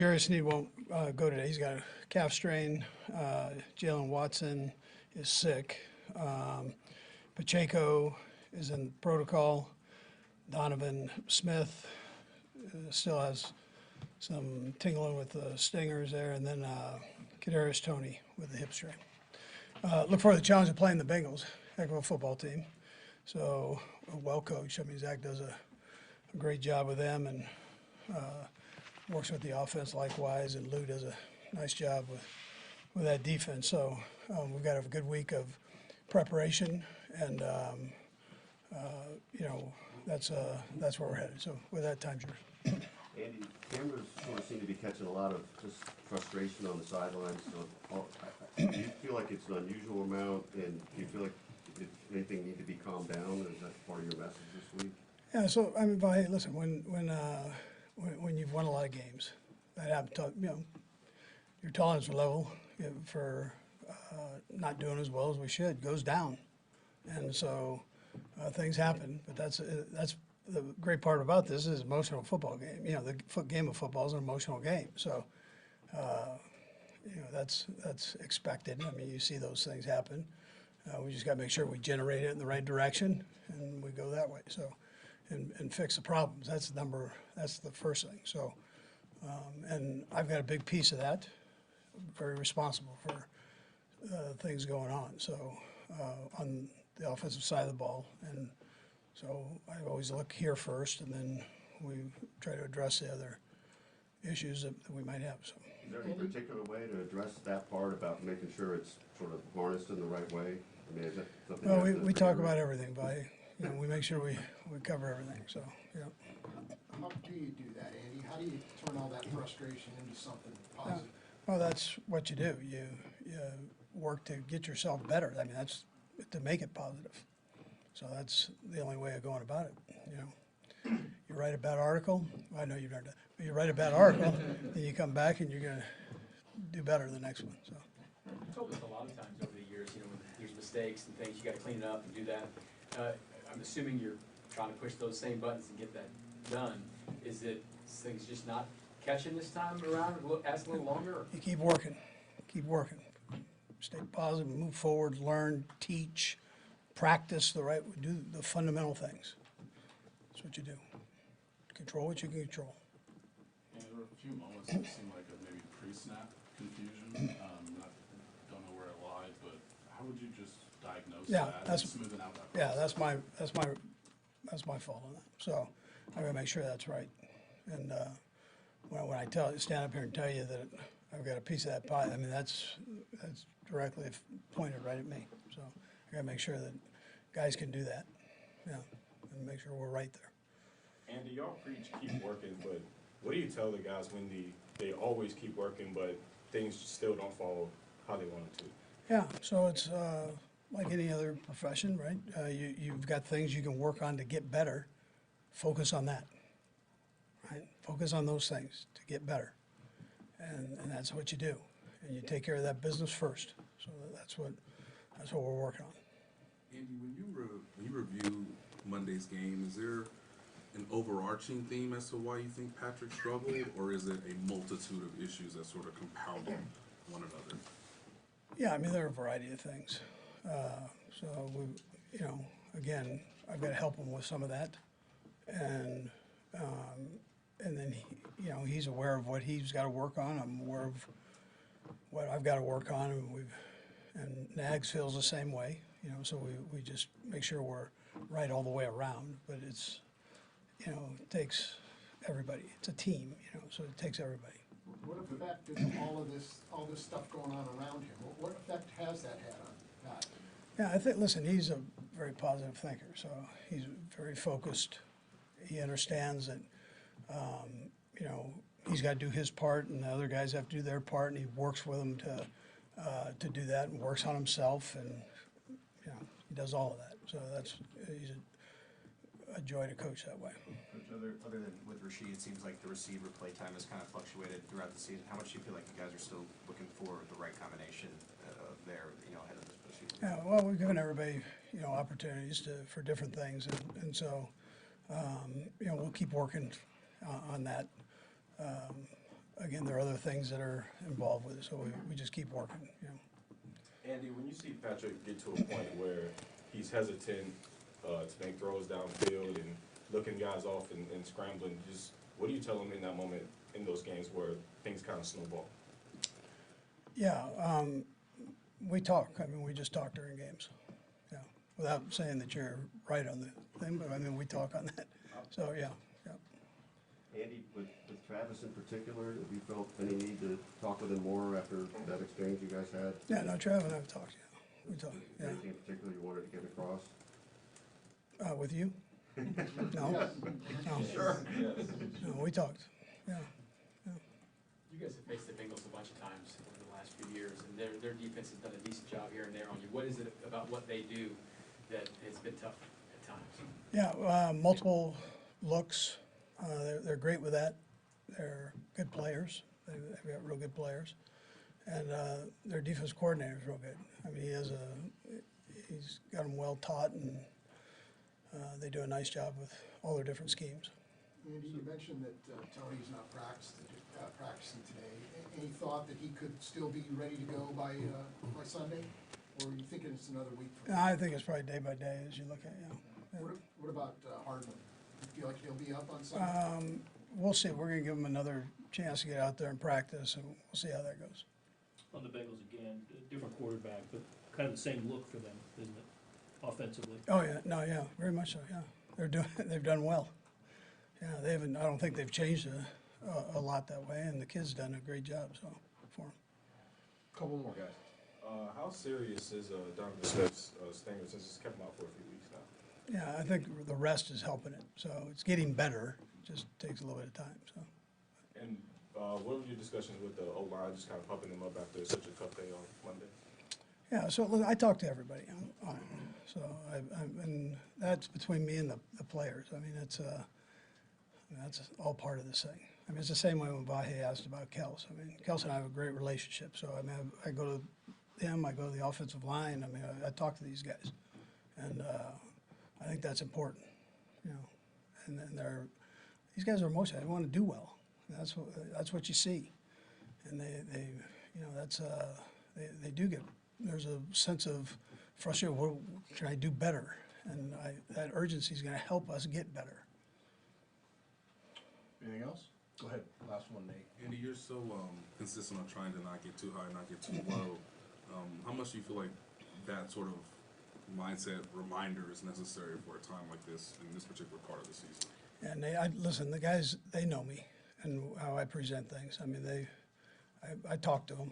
Sneed won't go today. He's got a calf strain. Jalen Watson is sick. Pacheco is in protocol. Donovan Smith still has some tingling with the stingers there, and then Kadarius Toney with the hip strain. Look forward to the challenge of playing the Bengals. Heck of a football team. So well coached. I mean, Zach does a great job with them, and works with the offense likewise, and Lou does a nice job with that defense. So we've got a good week of preparation, and that's where we're headed. So with that, time's yours. Andy, cameras sort of seem to be catching a lot of just frustration on the sidelines. So, do you feel like it's an unusual amount, and do you feel like if anything need to be calmed down? Is that part of your message this week? Yeah. So I mean, listen, when you've won a lot of games, that happens to, your tolerance level for not doing as well as we should goes down, and so things happen. But that's the great part about this is emotional football game. The game of football is an emotional game, so that's expected. I mean, you see those things happen. We just got to make sure we generate it in the right direction, and we go that way. So. And fix the problems. That's the first thing. So, and I've got a big piece of that. I'm very responsible for things going on. So, on the offensive side of the ball, and so I always look here first, and then we try to address the other issues that we might have. So. Is there any particular way to address that part about making sure it's sort of harnessed in the right way? I mean, is that something? Well, we talk about everything, buddy. We make sure we cover everything, so, How do you do that, Andy? How do you turn all that frustration into something positive? Well, that's what you do. You work to get yourself better. I mean, that's to make it positive. So that's the only way of going about it, You write a bad article, I know you've done that, but you write a bad article, then you come back and you're gonna do better the next one, so. You've told us a lot of times over the years, when there's mistakes and things, you gotta clean it up and do that. I'm assuming you're trying to push those same buttons and get that done. Is it things just not catching this time around? Ask a little longer? You keep working, stay positive, move forward, learn, teach, practice do the fundamental things. That's what you do. Control what you can control. Yeah, there were a few moments that seemed like a maybe pre-snap confusion. Don't know where it lied, but how would you just diagnose that and smoothing out that process? That's my fault on that. So I gotta make sure that's right. And when I stand up here and tell you that I've got a piece of that pie, I mean that's directly pointed right at me. So I gotta make sure that guys can do that, and make sure we're right there. Andy, y'all preach keep working, but what do you tell the guys when they always keep working, but things still don't fall how they want them to? Yeah, so it's like any other profession, right? You've got things you can work on to get better. Focus on that, right? Focus on those things to get better, and that's what you do. And you take care of that business first. So that's what we're working on. Andy, when you review Monday's game, is there an overarching theme as to why you think Patrick struggled, or is it a multitude of issues that sort of compounded one another? Yeah, I mean, there are a variety of things. So again, I've got to help him with some of that, and then he's aware of what he's got to work on. I'm aware of what I've got to work on, and Nags feels the same way. So we just make sure we're right all the way around. But it's it takes everybody. It's a team, so it takes everybody. What effect is all this stuff going on around him? What effect has that had on Pat? Yeah, listen, he's a very positive thinker, so he's very focused. He understands that, he's got to do his part, and the other guys have to do their part, and he works with them to do that, and works on himself, and he does all of that. So he's a joy to coach that way. Other than with Reid, it seems like the receiver play time has kind of fluctuated throughout the season. How much do you feel like you guys are still looking for the right combination there, ahead of this season? Yeah, well, we've given everybody, opportunities for different things, and so, we'll keep working on that. again, there are other things that are involved with it, so we just keep working, you know. Andy, when you see Patrick get to a point where he's hesitant to make throws downfield and looking guys off and scrambling, just what do you tell him in that moment in those games where things kind of snowball? Yeah, we talk. I mean, we just talk during games. Yeah, without saying that you're right on the thing, but I mean, we talk on that. So yeah, yeah. Andy, with Travis in particular, have you felt any need to talk with him more after that exchange you guys had? Yeah, no, Trav and I have talked. Yeah, we talk. Yeah, Anything in particular you wanted to get across? with you? No, no. Sure. No, we talked. Yeah. You guys have faced the Bengals a bunch of times over the last few years, and their defense has done a decent job here and there on you. What is it about what they do that has been tough at times? Yeah, multiple looks. They're great with that. They're good players. They've got real good players, and their defense coordinator is real good. I mean, he's got them well taught, and they do a nice job with all their different schemes. Andy, you mentioned that Tony's not practicing today. Any thought that he could still be ready to go by Sunday? Or are you thinking it's another week from now? I think it's probably day by day as you look at it. Yeah. What about Hardman? You feel like he'll be up on Sunday? We'll see. We're going to give him another chance to get out there and practice, and we'll see how that goes. On the Bengals again, different quarterback, but kind of the same look for them, isn't it, offensively? Oh yeah, no, yeah, very much so. Yeah, they've done well. Yeah, they haven't. I don't think they've changed a lot that way, and the kid's done a great job. So for him. Couple more guys. How serious is Donovan Smith's stinger since it's kept him out for a few weeks now? Yeah, I think the rest is helping it. So it's getting better. Just takes a little bit of time. So. And what were your discussions with the O-line, just kind of pumping them up after such a tough day on Monday? Yeah, so look, I talk to everybody on it. So and that's between me and the players. I mean, that's all part of this thing. I mean, it's the same way when Vahe asked about Kels. I mean, Kels and I have a great relationship. So I mean, I go to him, I go to the offensive line. I mean, I talk to these guys, and I think that's important, you know. And these guys are emotional. They want to do well. That's what you see, and they you know, that's they do get. There's a sense of frustration. What can I do better? And that urgency is going to help us get better. Anything else? Go ahead, last one, Nate. Andy, you're so consistent on trying to not get too high, not get too low. How much do you feel like that sort of mindset reminder is necessary for a time like this in this particular part of the season? And listen, the guys, they know me and how I present things. I mean, I talk to them.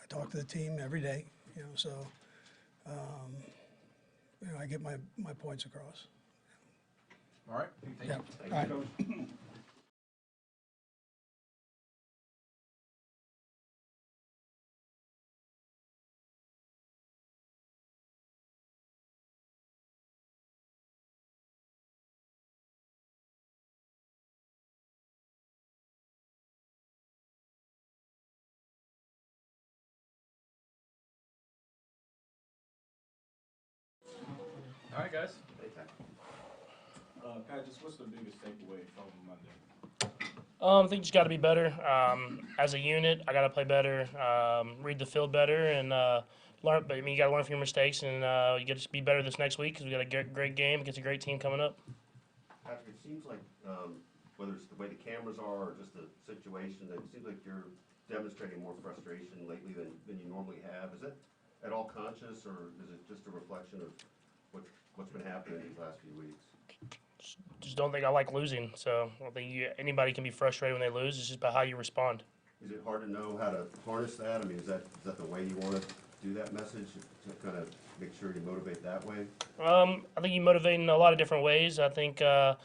I talk to the team every day, you know, so, you know, I get my points across. All right, thank Yeah. you. All right. Coach. All right, guys. Pat, just what's the biggest takeaway from Monday? I think you just got to be better as a unit. I got to play better, read the field better, and learn. But I mean, you got to learn from your mistakes, and you got to be better this next week because we got a great game against a great team coming up. Patrick, it seems like, whether it's the way the cameras are or just the situation, it seems like you're demonstrating more frustration lately than you normally have. Is that at all conscious, or is it just a reflection of what's been happening these last few weeks? Just don't think I like losing. So I don't think anybody can be frustrated when they lose. It's just about how you respond. Is it hard to know how to harness that? I mean, is that the way you want to do that message, to kind of make sure you motivate that way? I think you motivate in a lot of different ways. I think I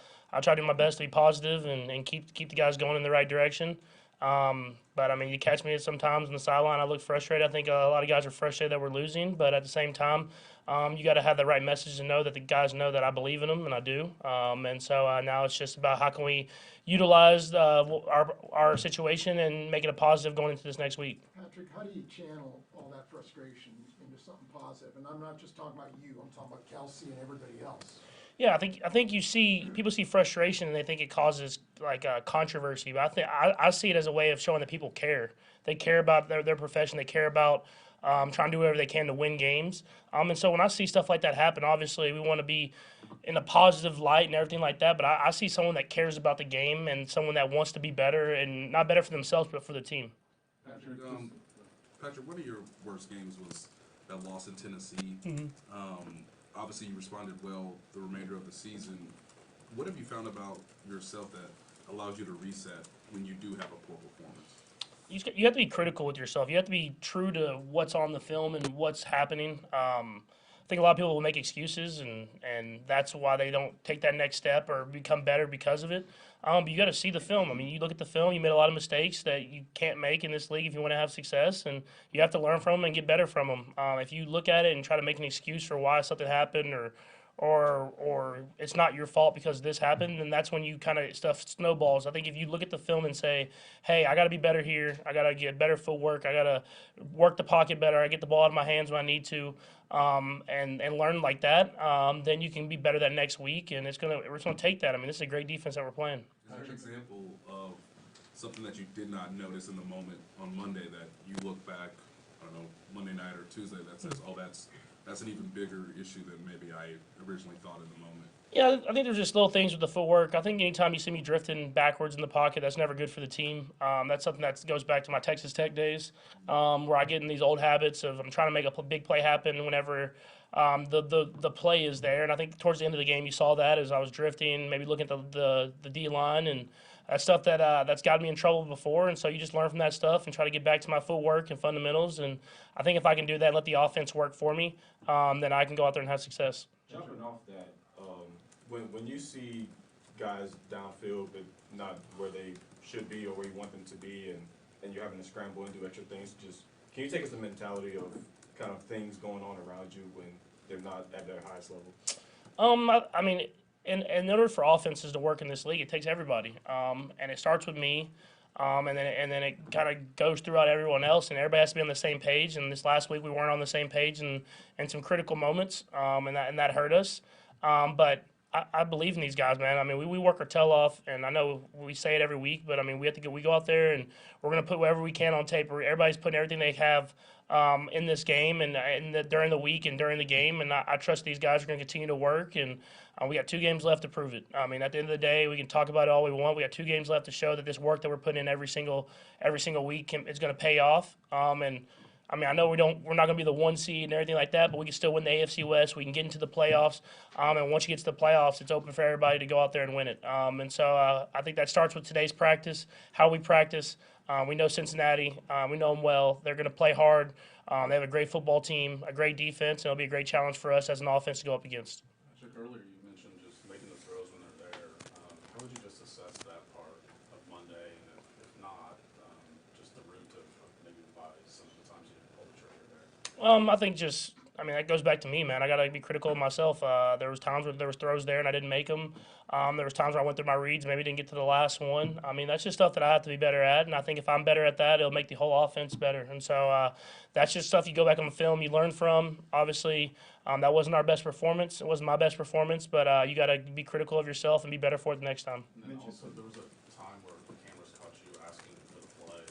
try to do my best to be positive and keep the guys going in the right direction. But I mean, you catch me sometimes on the sideline, I look frustrated. I think a lot of guys are frustrated that we're losing, but at the same time, you got to have the right message to know that the guys know that I believe in them, and I do. And so now it's just about how can we utilize our situation and make it a positive going into this next week. Patrick, how do you channel all that frustration into something positive? And I'm not just talking about you, I'm talking about Kelsey and everybody else. Yeah, I think you see people see frustration and they think it causes like controversy, but I see it as a way of showing that people care. They care about their profession. They care about trying to do whatever they can to win games. And so when I see stuff like that happen, obviously we want to be in a positive light and everything like that. But I see someone that cares about the game and someone that wants to be better and not better for themselves but for the team. Patrick, one of your worst games was that loss in Tennessee. Obviously, you responded well the remainder of the season. What have you found about yourself that allows you to reset when you do have a poor performance? You have to be critical with yourself. You have to be true to what's on the film and what's happening. I think a lot of people will make excuses, and that's why they don't take that next step or become better because of it. But you got to see the film. I mean, you look at the film, you made a lot of mistakes that you can't make in this league if you want to have success, and you have to learn from them and get better from them. If you look at it and try to make an excuse for why something happened or it's not your fault because this happened, then that's when you kind of stuff snowballs. I think if you look at the film and say, hey, I got to be better here, I got to get better footwork, I got to work the pocket better, I get the ball out of my hands when I need to, and learn like that, then you can be better that next week, and it's gonna take that. I mean, this is a great defense that we're playing. Is there an example of something that you did not notice in the moment on Monday that you look back, I don't know, Monday night or Tuesday that says, oh, that's an even bigger issue than maybe I originally thought in the moment? Yeah, I think there's just little things with the footwork. I think anytime you see me drifting backwards in the pocket, that's never good for the team. That's something that goes back to my Texas Tech days, where I get in these old habits of I'm trying to make a big play happen whenever the play is there. And I think towards the end of the game, you saw that as I was drifting, maybe looking at the D line, and that's stuff that's gotten me in trouble before. And so you just learn from that stuff and try to get back to my footwork and fundamentals. And I think if I can do that and let the offense work for me, then I can go out there and have success. Jumping off that, when you see guys downfield but not where they should be or where you want them to be, and you're having to scramble and do extra things, just can you take us the mentality of kind of things going on around you when they're not at their highest level? I mean, in order for offenses to work in this league, it takes everybody, and it starts with me, and then it kind of goes throughout everyone else, and everybody has to be on the same page. And this last week we weren't on the same page in some critical moments, and that hurt us. But I believe in these guys, man. I mean, we work our tail off, and I know we say it every week, but I mean, we go out there and we're going to put whatever we can on tape. Everybody's putting everything they have in this game and during the week and during the game, and I trust these guys are going to continue to work. And we got 2 games left to prove it. I mean, at the end of the day, we can talk about it all we want. We got 2 games left to show that this work that we're putting in every single week is going to pay off. And I mean, I know we're not going to be the 1 seed and everything like that, but we can still win the AFC West. We can get into the playoffs, and once you get to the playoffs, it's open for everybody to go out there and win it. And so I think that starts with today's practice, how we practice. We know Cincinnati. We know them well. They're going to play hard. They have a great football team, a great defense, and it'll be a great challenge for us as an offense to go up against. Patrick, earlier you mentioned just making the throws when they're there. How would you just assess that part of Monday, and if not, just the root of maybe why some of the times you didn't pull the trigger there? I think that goes back to me, man. I got to be critical of myself. There was times where there was throws there and I didn't make them. There was times where I went through my reads, maybe didn't get to the last one. I mean, that's just stuff that I have to be better at, and I think if I'm better at that, it'll make the whole offense better. And so that's just stuff you go back on the film, you learn from. Obviously, that wasn't our best performance. It wasn't my best performance, but you got to be critical of yourself and be better for it the next time. And then also, there was a time where the cameras caught you asking for the play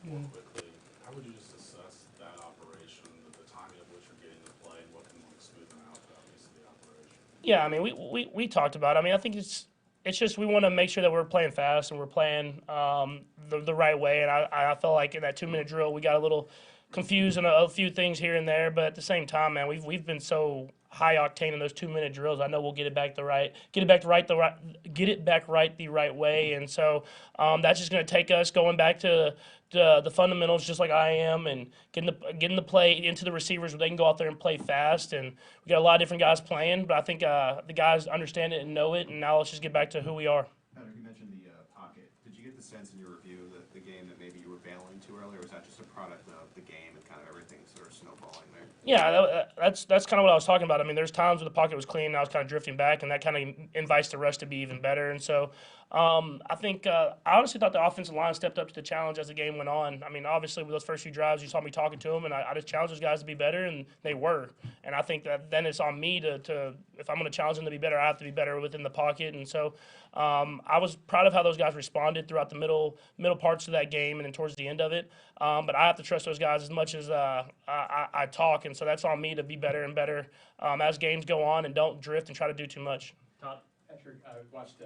more quickly. How would you just assess that operation, the timing of which you're getting the play, and what can smoothen out that piece of the operation? Yeah, I mean, we talked about it. I mean, I think it's just we want to make sure that we're playing fast and we're playing the right way. And I felt like in that 2-minute drill, we got a little confused on a few things here and there. But at the same time, man, we've been so high octane in those 2-minute drills. I know we'll get it back right the right way. And so that's just going to take us going back to the fundamentals, just like I am, and getting the play into the receivers where they can go out there and play fast. And we got a lot of different guys playing, but I think the guys understand it and know it. And now let's just get back to who we are. Patrick, you mentioned the pocket. Did you get the sense in your review that the game that maybe you were bailing too early, or was that just a product of the game and kind of everything sort of snowballing there? Yeah, that's kind of what I was talking about. I mean, there's times where the pocket was clean, and I was kind of drifting back, and that kind of invites the rush to be even better. And so, I think I honestly thought the offensive line stepped up to the challenge as the game went on. I mean, obviously with those first few drives, you saw me talking to them, and I just challenged those guys to be better, and they were. And I think that then it's on me to if I'm going to challenge them to be better, I have to be better within the pocket. And so, I was proud of how those guys responded throughout the middle parts of that game and then towards the end of it. But I have to trust those guys as much as I talk, and so that's on me to be better and better as games go on and don't drift and try to do too much. Todd? Patrick, I watched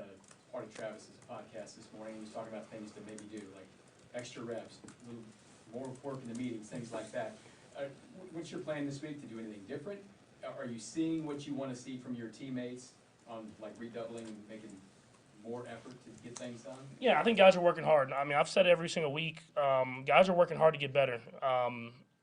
part of Travis's podcast this morning. He was talking about things to maybe do, like extra reps, a little more work in the meetings, things like that. What's your plan this week to do anything different? Are you seeing what you want to see from your teammates on like redoubling and making more effort to get things done? Yeah, I think guys are working hard. I mean, I've said it every single week. Guys are working hard to get better.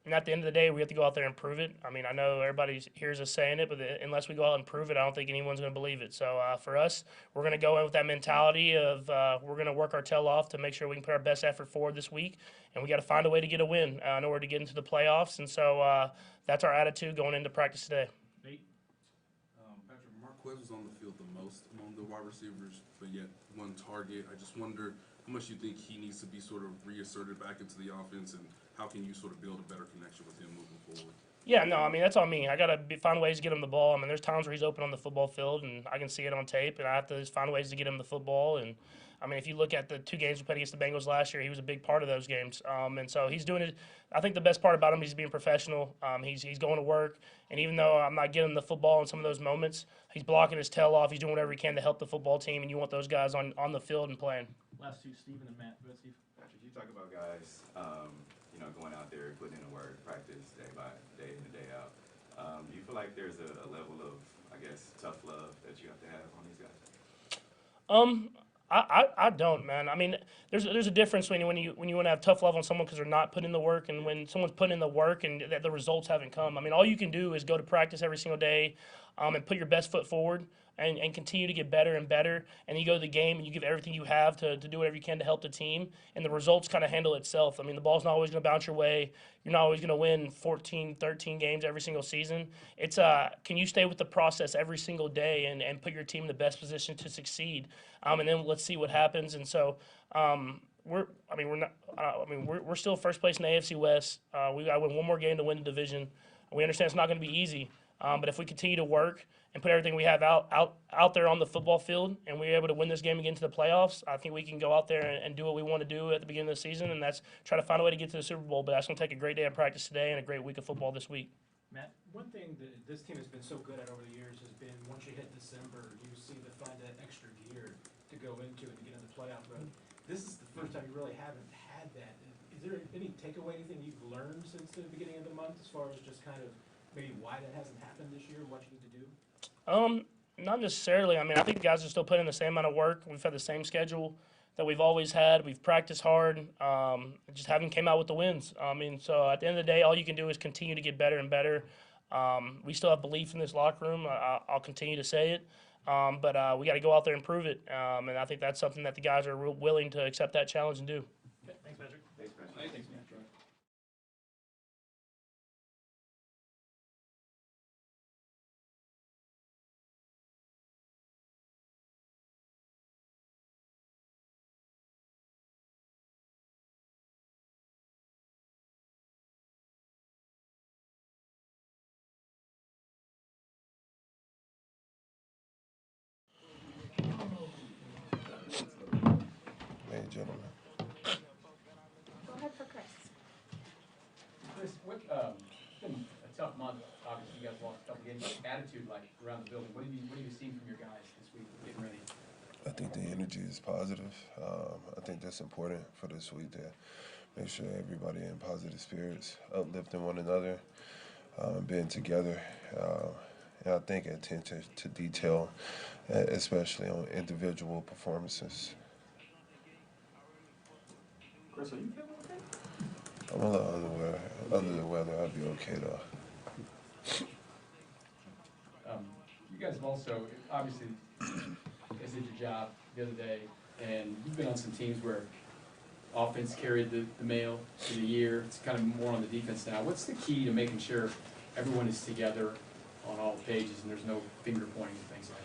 And at the end of the day, we have to go out there and prove it. I mean, I know everybody hears us saying it, but unless we go out and prove it, I don't think anyone's going to believe it. So for us, we're going to go in with that mentality of we're going to work our tail off to make sure we can put our best effort forward this week, and we got to find a way to get a win in order to get into the playoffs. And so that's our attitude going into practice today. Patrick, Marquez was on the field the most among the wide receivers, but yet one target. I just wonder how much you think he needs to be sort of reasserted back into the offense, and how can you sort of build a better connection with him moving forward? Yeah, no, I mean, that's on me. I got to find ways to get him the ball. I mean, there's times where he's open on the football field, and I can see it on tape, and I have to just find ways to get him the football. And, I mean, if you look at the 2 games we played against the Bengals last year, he was a big part of those games. And so he's doing it. I think the best part about him is he's being professional. He's going to work, and even though I'm not getting the football in some of those moments, he's blocking his tail off. He's doing whatever he can to help the football team, and you want those guys on the field and playing. Last two, Steven and Matt. Go ahead, Steve. Patrick, you talk about guys, going out there, putting in the work, practice day by day in and day out. Do you feel like there's a level of, I guess, tough love that you have to have on these guys? I don't, man. I mean, there's a difference when you want to have tough love on someone because they're not putting in the work, and when someone's putting in the work and the results haven't come. I mean, all you can do is go to practice every single day, and put your best foot forward, and continue to get better and better. And you go to the game and you give everything you have to do whatever you can to help the team, and the results kind of handle itself. I mean, the ball's not always going to bounce your way. You're not always going to win 14, 13 games every single season. It's can you stay with the process every single day and put your team in the best position to succeed? And then let's see what happens. And so we're still first place in the AFC West. We got to win one more game to win the division. We understand it's not going to be easy, but if we continue to work and put everything we have out there on the football field, and we're able to win this game and get into the playoffs, I think we can go out there and do what we want to do at the beginning of the season, and that's try to find a way to get to the Super Bowl. But that's going to take a great day of practice today and a great week of football this week. Matt? One thing that this team has been so good at over the years has been once you hit December, you seem to find that extra gear to go into and to get in the playoff mode. This is the first time you really haven't had that. Is there any takeaway, anything you've learned since the beginning of the month as far as just kind of maybe why that hasn't happened this year, what you need to do? Not necessarily. I mean, I think the guys are still putting in the same amount of work. We've had the same schedule that we've always had. We've practiced hard. Just haven't came out with the wins. I mean, so at the end of the day, all you can do is continue to get better and better. We still have belief in this locker room. I'll continue to say it. But we got to go out there and prove it. And I think that's something that the guys are willing to accept that challenge and do. Okay, thanks, Patrick. Thanks, Patrick. Thanks, Matt. Ladies and gentlemen. Go ahead for Chris. Chris, it's been a tough month. Obviously, you guys lost a couple games. What's the attitude like around the building? What have you seen from your guys this week getting ready? I think the energy is positive. I think that's important for this week to make sure everybody in positive spirits, uplifting one another, being together. And I think attention to detail, especially on individual performances. Chris, are you feeling okay? I'm a little under the weather. I'll be okay though. You guys have also, obviously, you guys did your job the other day, and you've been on some teams where offense carried the mail through the year. It's kind of more on the defense now. What's the key to making sure everyone is together on all pages and there's no finger pointing and things like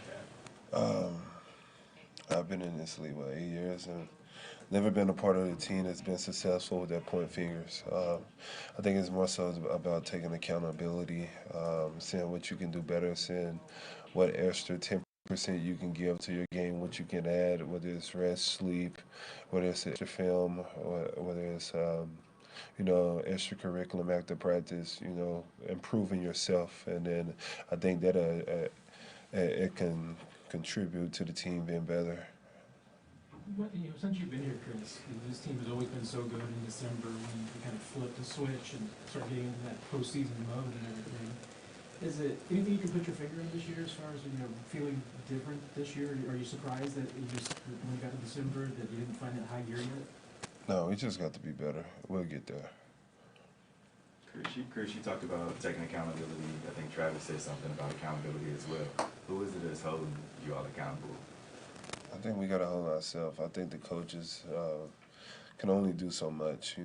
that? I've been in this league, 8 years, and never been a part of a team that's been successful with that point fingers. I think it's more so about taking accountability, seeing what you can do better, seeing what extra 10% you can give to your game, what you can add, whether it's rest, sleep, whether it's extra film, whether it's extra curriculum, active practice, improving yourself. And then I think that it can contribute to the team being better. Since you've been here, Chris, this team has always been so good in December when you kind of flip the switch and start getting into that postseason mode and everything. Is it anything you can put your finger on this year as far as feeling different this year? Are you surprised that when you got to December that you didn't find that high gear yet? No, we just got to be better. We'll get there. Chris, you talked about taking accountability. I think Travis said something about accountability as well. Who is it that's holding you all accountable? I think we got to hold ourselves. I think the coaches can only do so much.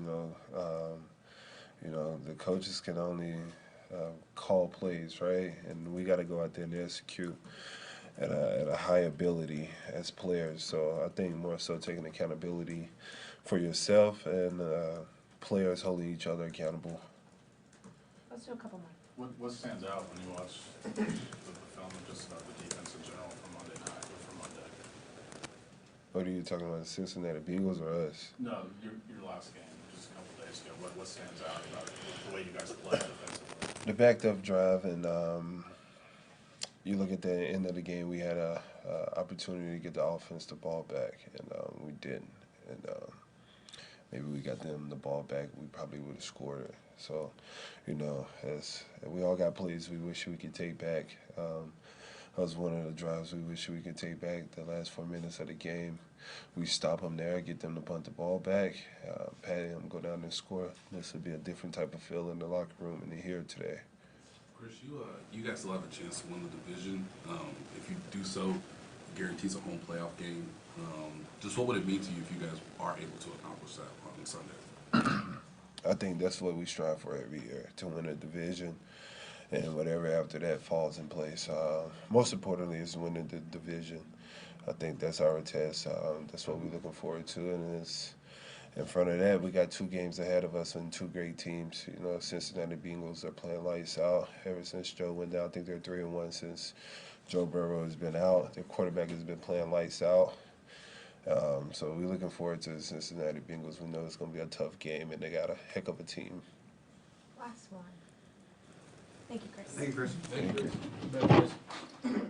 The coaches can only call plays, right? And we got to go out there and execute at a high ability as players. So I think more so taking accountability for yourself and players holding each other accountable. Let's do a couple more. What stands out when you watch the film and just the defense in general from Monday night or from Monday? What are you talking about, the Cincinnati Bengals or us? No, your last game, just a couple days ago. What stands out about the way you guys played defensively? The backed up drive, and you look at the end of the game, we had a opportunity to get the offense the ball back, and we didn't. And maybe we got them the ball back, we probably would have scored it. So, as we all got plays we wish we could take back. That was one of the drives we wish we could take back. The last 4 minutes of the game, we stop them there, get them to punt the ball back, pat him, go down and score. This would be a different type of feel in the locker room and here today. Chris, you guys still have a chance to win the division. If you do so, it guarantees a home playoff game. Just what would it mean to you if you guys are able to accomplish that on Sunday? I think that's what we strive for every year, to win a division, and whatever after that falls in place. Most importantly is winning the division. I think that's our test. That's what we're looking forward to, and it's in front of that, we got 2 games ahead of us and 2 great teams. Cincinnati Bengals are playing lights out. Ever since Joe went down, I think they're 3-1 since Joe Burrow has been out. Their quarterback has been playing lights out. So we're looking forward to the Cincinnati Bengals. We know it's going to be a tough game, and they got a heck of a team. Last one. Thank you, Chris. Thank you, Chris. Thank you. Chris.